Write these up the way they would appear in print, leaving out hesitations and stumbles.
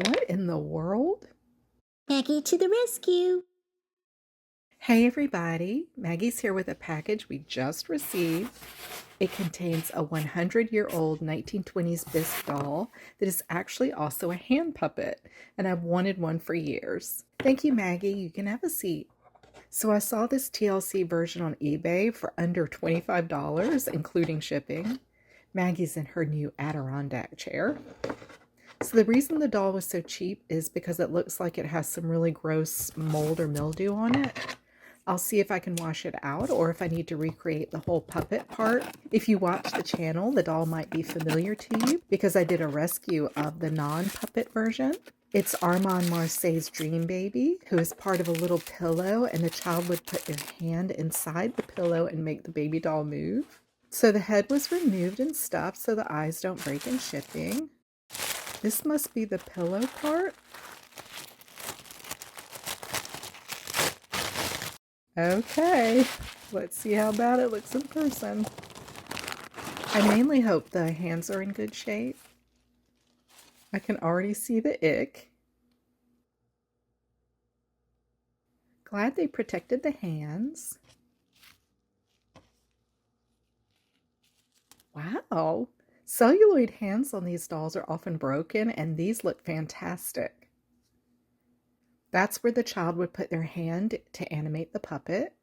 What in the world? Maggie to the rescue! Hey everybody, Maggie's here with a package we just received. It contains a 100-year-old 1920s Bisque doll that is actually also a hand puppet, and I've wanted one for years. Thank you, Maggie. You can have a seat. So I saw this TLC version on eBay for under $25, including shipping. Maggie's in her new Adirondack chair. So the reason the doll was so cheap is because it looks like it has some really gross mold or mildew on it. I'll see if I can wash it out or if I need to recreate the whole puppet part. If you watch the channel, the doll might be familiar to you because I did a rescue of the non-puppet version. It's Armand Marseille's dream baby, who is part of a little pillow, and the child would put their hand inside the pillow and make the baby doll move. So the head was removed and stuffed so the eyes don't break in shipping. This must be the pillow part. Okay, let's see how bad it looks in person. I mainly hope the hands are in good shape. I can already see the ick. Glad they protected the hands. Wow, celluloid hands on these dolls are often broken, and these look fantastic. That's where the child would put their hand to animate the puppet.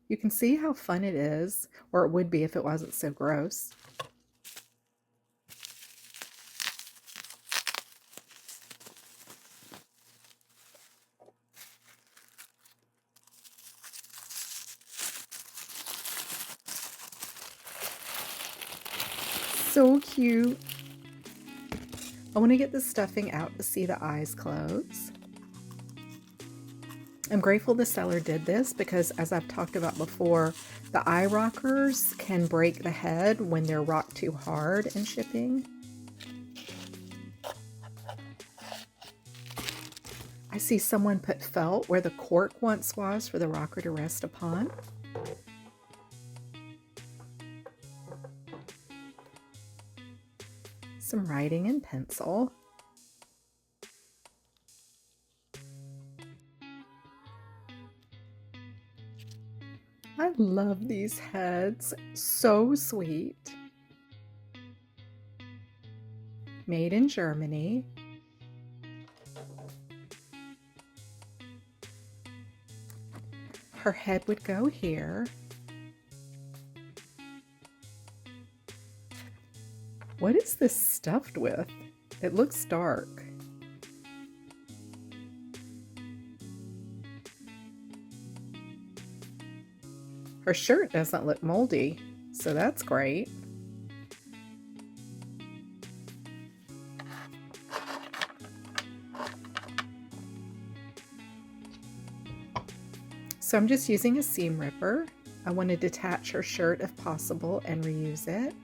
You can see how fun it is, or it would be if it wasn't so gross. So cute. I want to get the stuffing out to see the eyes close. I'm grateful the seller did this because, as I've talked about before, the eye rockers can break the head when they're rocked too hard in shipping. I see someone put felt where the cork once was for the rocker to rest upon. Some writing in pencil. I love these heads. So sweet. Made in Germany. Her head would go here. What is this stuffed with? It looks dark. Her shirt doesn't look moldy, so that's great. So I'm just using a seam ripper. I want to detach her shirt if possible and reuse it.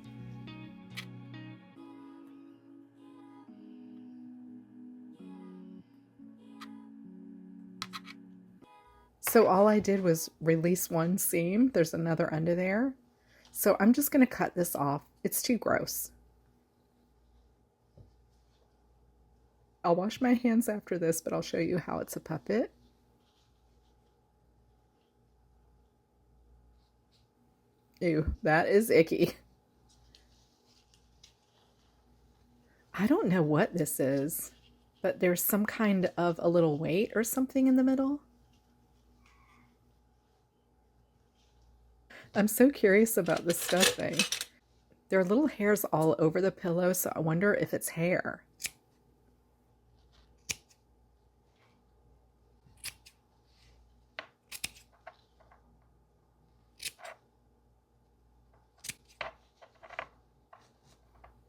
So all I did was release one seam. There's another under there. So I'm just going to cut this off. It's too gross. I'll wash my hands after this, but I'll show you how it's a puppet. Ew, that is icky. I don't know what this is, but there's some kind of a little weight or something in the middle. I'm so curious about this stuffing. There are little hairs all over the pillow, so I wonder if it's hair.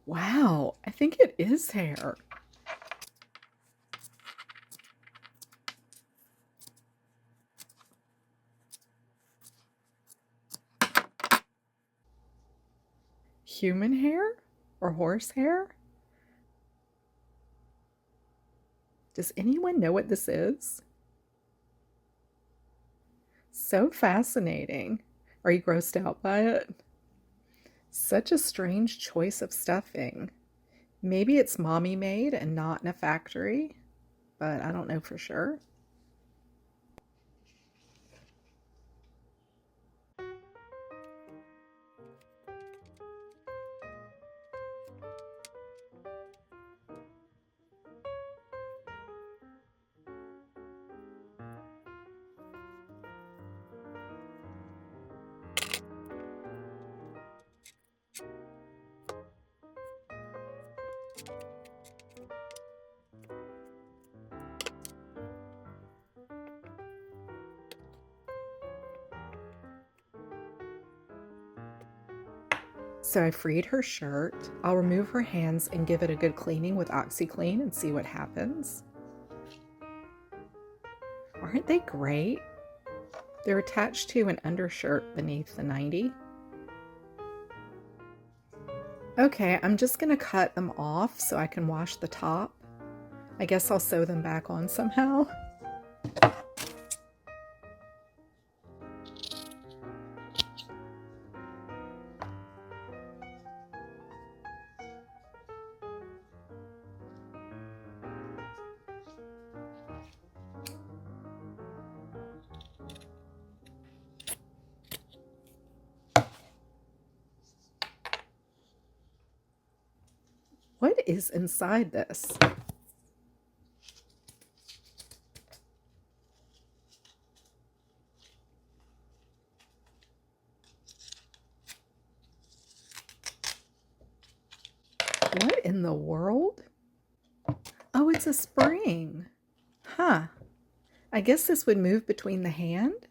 Wow, I think it is hair. Human hair or horse hair? Does anyone know what this is? So fascinating. Are you grossed out by it? Such a strange choice of stuffing. Maybe it's mommy made and not in a factory, but I don't know for sure. So I freed her shirt. I'll remove her hands and give it a good cleaning with OxyClean and see what happens. Aren't they great? They're attached to an undershirt beneath the 90. Okay, I'm just gonna cut them off so I can wash the top. I guess I'll sew them back on somehow. What is inside this? What in the world? Oh, it's a spring. Huh. I guess this would move between the hand.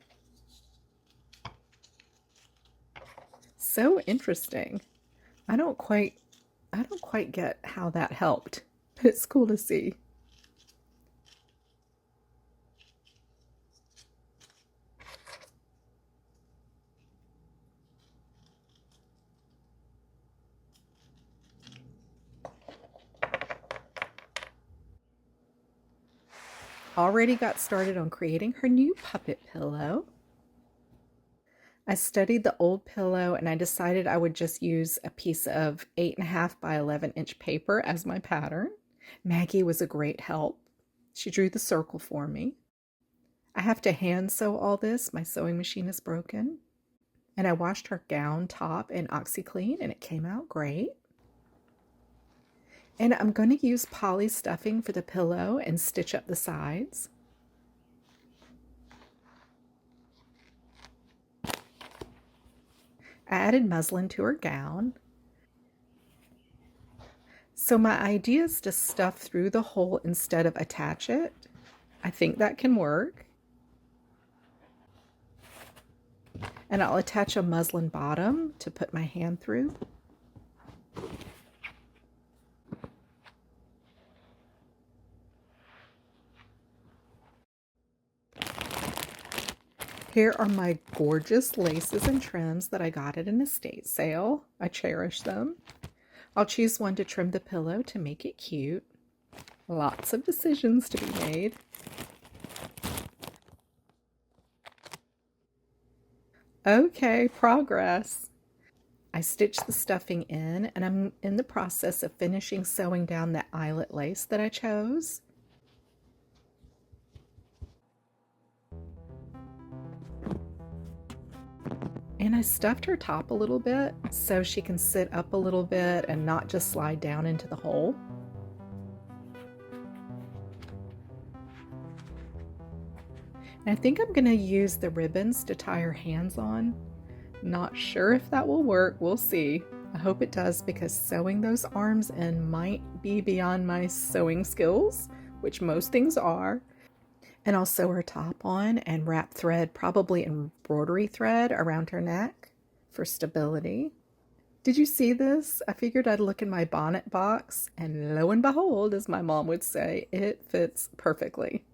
So interesting. I don't quite get how that helped, but it's cool to see. Already got started on creating her new puppet pillow. I studied the old pillow and I decided I would just use a piece of 8.5 by 11-inch paper as my pattern. Maggie was a great help. She drew the circle for me. I have to hand sew all this. My sewing machine is broken. And I washed her gown top in OxyClean and it came out great. And I'm going to use poly stuffing for the pillow and stitch up the sides. I added muslin to her gown. So my idea is to stuff through the hole instead of attach it. I think that can work. And I'll attach a muslin bottom to put my hand through. Here are my gorgeous laces and trims that I got at an estate sale. I cherish them. I'll choose one to trim the pillow to make it cute. Lots of decisions to be made. Okay, progress. I stitched the stuffing in and I'm in the process of finishing sewing down that eyelet lace that I chose. And I stuffed her top a little bit so she can sit up a little bit and not just slide down into the hole. And I think I'm going to use the ribbons to tie her hands on. Not sure if that will work. We'll see. I hope it does because sewing those arms in might be beyond my sewing skills, which most things are. And I'll sew her top on and wrap thread, probably embroidery thread, around her neck for stability. Did you see this? I figured I'd look in my bonnet box, and lo and behold, as my mom would say, it fits perfectly.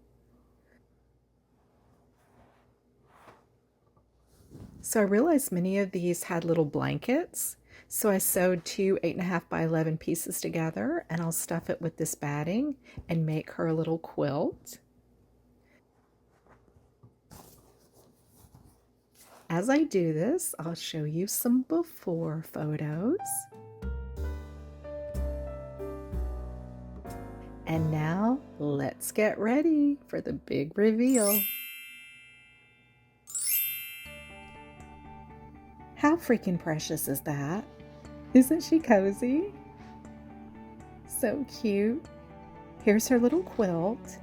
So I realized many of these had little blankets. So I sewed two 8.5 by 11 pieces together, and I'll stuff it with this batting and make her a little quilt. As I do this, I'll show you some before photos. And now let's get ready for the big reveal. How freaking precious is that? Isn't she cozy? So cute. Here's her little quilt.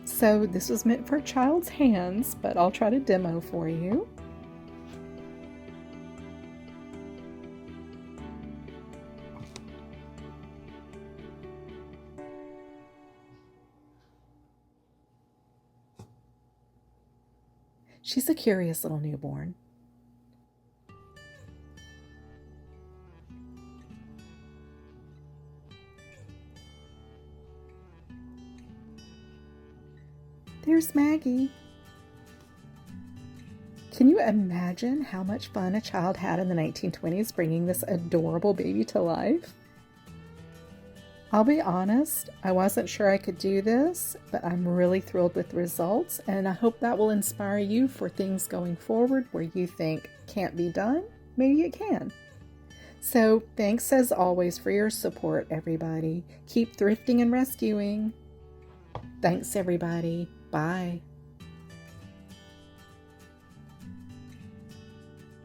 So this was meant for a child's hands, but I'll try to demo for you. She's a curious little newborn. There's Maggie. Can you imagine how much fun a child had in the 1920s bringing this adorable baby to life? I'll be honest, I wasn't sure I could do this, but I'm really thrilled with the results, and I hope that will inspire you for things going forward where you think can't be done, maybe it can. So thanks as always for your support, everybody. Keep thrifting and rescuing. Thanks, everybody. Bye.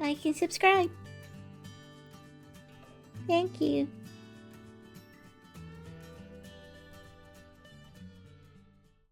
Like and subscribe. Thank you.